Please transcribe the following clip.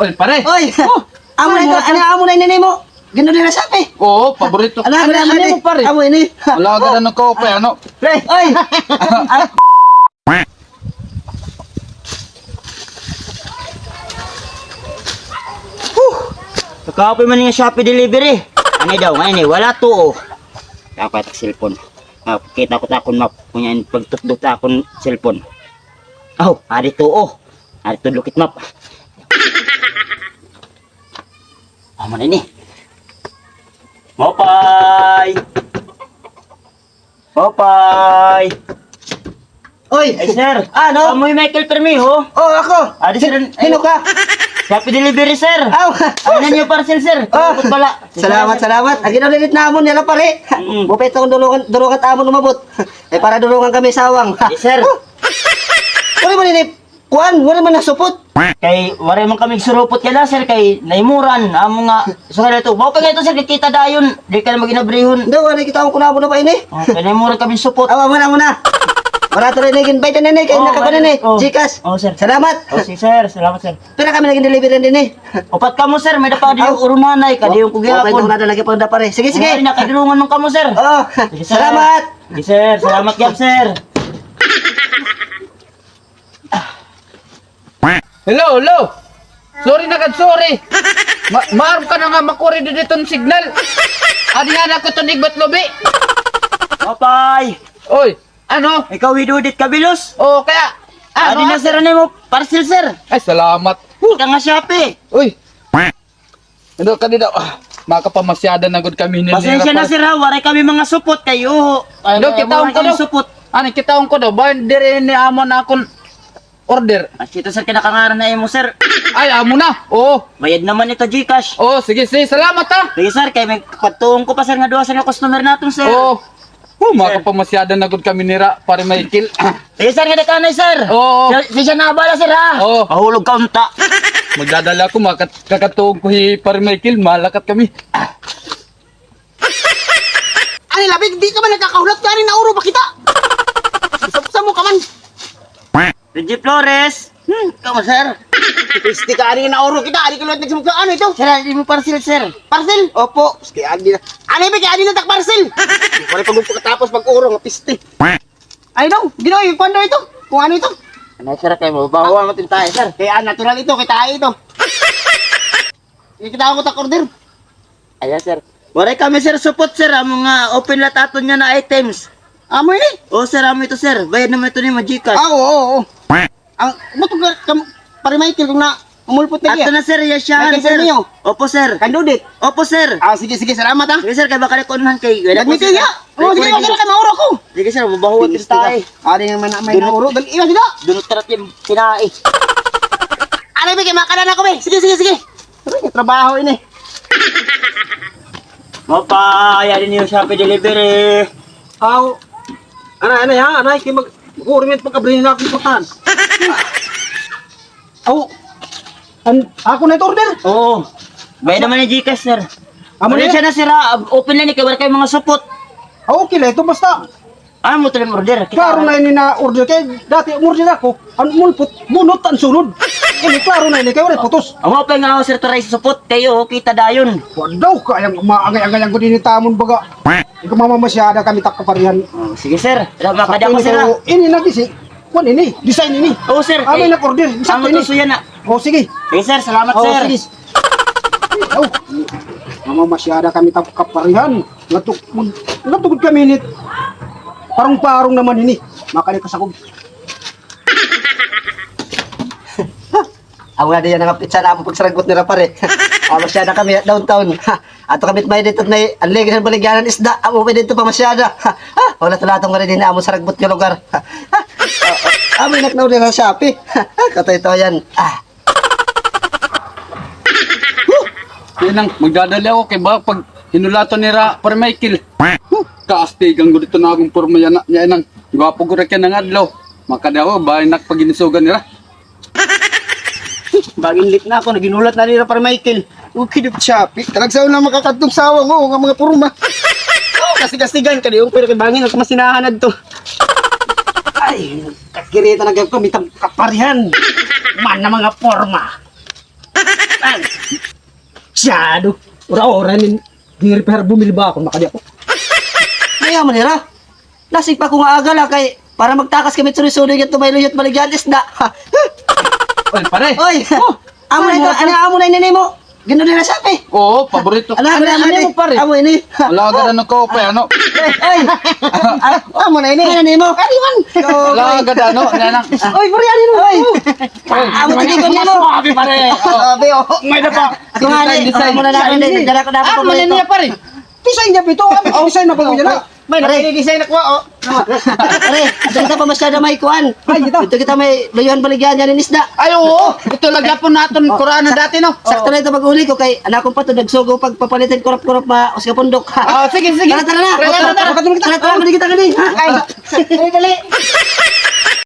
Oy, pare. Oy! Oh, Amo na ito, amo na ini mo. Gano'n din na sabi. Oo, paborito. Ano mo, pare? Amo ini. Wala ka na ko, pa, ano? Pre, oy! Kakapoy man nga Shopee delivery. Ano daw, ngayon wala to oh. Dapat ang cellphone. Kita ko takon map. Kunya pagtutdot akon cellphone. Oh, ari to oh. Ari to lukit map. Aman ini. Bye. Bye. Oy! Ay sir, Ano? amoy Michael Permiho. Oh, ako! Adi sir, Sino ka? Shopee delivery sir. Aw! Ano niyo parcel sir? Oh, Pala. salamat. Ang ginaulit na amon nila pare. Mm. Bupet akong dulungan amon umabot. Para dulungan kami sawang. Yes sir. Wala man ini. Kuan, wala man nasupot. Kay wala man kami surupot kaya sir kay naimuran amo nga so kaya to mao pa ito sir kay kita dayon di ka na maginabreyon. Hindi, wala kita akong kunabo na pa ini. Oh kay naimuran kami supot. Awa mo na. Wala to rin invite na nini. Kaya Oh, nakakunan ni. oh. Gcash. Oh sir. Salamat. Oh si sir, salamat sir. Pero kami naging delivery din eh. Upat ka mo sir, may dapat di urunanay ka di yung Okay, kugyapon. na lagi pa pare. Sige. Sige, nakadulungan nung kamo sir. Oo. Sige, sir. Salamat. Sige sir, salamat gyud sir. Hello. Sorry na kad, sorry. Maaram ka na nga makuri dito ng signal. Adi nga na ko to nigbat lobi. Bye. Oy, ano? Ikaw idudit ka bilos. Oh, kaya, Adi na sir ano mo parcel sir. Ay, salamat. Ka nga Shopee. Uy. Ano ka dito? Makapamasyada na gud kami ni. Pasensya na sir ha, waray kami mga supot kayo. Ano, kitaon ko daw. supot. Ano, kitaon ko daw. Bayan dire ni amon akon order. Ito sir, kinakangaran na mo sir. Ay, amo na. Oo. Bayad naman ito Gcash. Oh, sige. Salamat ha. Sige sir, kay may patuong ko pa sir nga duha sa nga customer natin sir. Oo. Makapamasyada na gud kami nira para may kill. Sige sir, nga kanay sir. Oo. Di siya nabala sir ha. Oo. Mahulog ka unta. Magdadala ko, kakatuog ko para may kill. Malakat kami. Ani labig, di ka man nagkakahulat ka rin na uro ba kita? Sa mo ka man. Reggie Flores. Kamu sir. Pisti ka rin na uro kita. Ani ka luwat nagsimog ka. Ano ito? Sir, di mo parcel sir. Parcel? Opo. Kaya adi na. Ani ba kaya adi na tak parcel? Wala pag pagkatapos mag-uro nga pisti. Ay daw, ginoy, kung ano ito? Kung ano ito? Ano sir, kay mo bawa mo tayo sir. Kaya natural ito, kaya tayo ito. Hindi kita ako tak order. Ayan sir. Waray kami sir support sir ang mga open lot aton nga na items. Amo ini? O sir, amo ito sir. Bayad naman ito ni Magikas. Oo. Ang matug pare Michael kung na umulpot na Ato niya. na sir, yasyahan Nag-enter sir. niyo? Opo sir. Kandudit. Opo sir. Sige, salamat ha. Sige sir, kay baka rekonahan kay. Nag-meeting niya. Oo, sige, wala ka mauro ko. Sige sir, mabahuwat din tayo. Ari nga man may nauro. Dali, iwan sila. Dunot tarat yung kinae. Ano ba, kaya makanan ako ba? Sige. Ay, trabaho ini. Mapa, yan yung Shopee delivery. Aw. Ano ya? Ano kay mag-urmit pagkabrin na akong putan. Aw. Ako na ito order. Oo. Bayad naman ni Gcash sir. Amo Ano na siya na sir ha? Open lang ni kay wala kay mga support. Okay lang ito basta. Ano mo talang order? Klaro na ini na order kay dati order ako. Ang mulpot bunot ang sulod. Ini klaro na ini kay wala putos. Ang open nga ako sir taray sa support kayo kita dayon. Wadaw ka yang maangay-angay ang din tamon baga. Ikaw mamamasyada kami tak kaparihan. Oh, sige sir. Makada ko sir ha. Ini nagisi. Kuan ini, design ini. Oo sir. Amay nag-order. Ang Sakto ini. tuso yan na. Oh, sige. Sige sir, salamat Oh, sir. sige. Oh. Mamamasyada kami tak kaparihan. Natugod kami nit. Parong-parong naman ini. Makani kasakog. Ang nga diyan nga pizza na among pagsaragot nila pare. Masyada kami downtown. Ato kami may dito na anligan baligyanan isda. Amo pa dito pa masyada. Wala talatong nga din amo saragbot nga lugar. Amo naknaw din sa Shopee. Katay to yan. Yan ang magdadala ako kay ba pag hinulato nira para may kill. Kaastigan ko dito na akong porma yan ang gwapo ko rin ng adlaw. Makadaho ba nakpaginisugan nira. Baging lit na ako, naginulat na nila para Michael. Okay, dito Shopee. Talagsaw na makakatong sawang nga mga puruma. Kasi-kasigan ka yung pero bangin ako masinahanad to. Ay, kakirita na kami kaparihan. Man na mga forma. Siyado. Ora-ora nin. Di-repair bumili ba ako? Makadi ako. Kaya man nira. Lasig pa ko nga aga la kay para magtakas kami suri-suri ito may luyot baligyan isda. Ha. Oy, pare. Oy. Amo na ito, amo na ini mo. Gino din na sapi. Oo, paborito. Ano mo, pare? Amo ini. Wala ka na ko pa ano. Oy. Amo na ini. Ano ni mo? Kaliman. Wala ka na ano, nanang. Oy, buriani mo. Oy. Amo tigi ko mo. Sabi pare. Sabi oh. May na pa. Ako nga ni, amo na natin din. Dala ko dapat Ano niya pare? Design niya pito. Design na pala niya. May design ako oh. Pare, ito kita pa masyado may kuan. Ito kita may luyuhan baligyan yan ng isda. Ay oo, ito lagapon natin Qur'an dati no. Sakto na ito mag-uli ko kay anak ko pa to nagsugo pagpapalitan kurap-kurap ma usga pundok. Ah, sige sige. Tara na. Tara, mali kita kani. Ay, dali.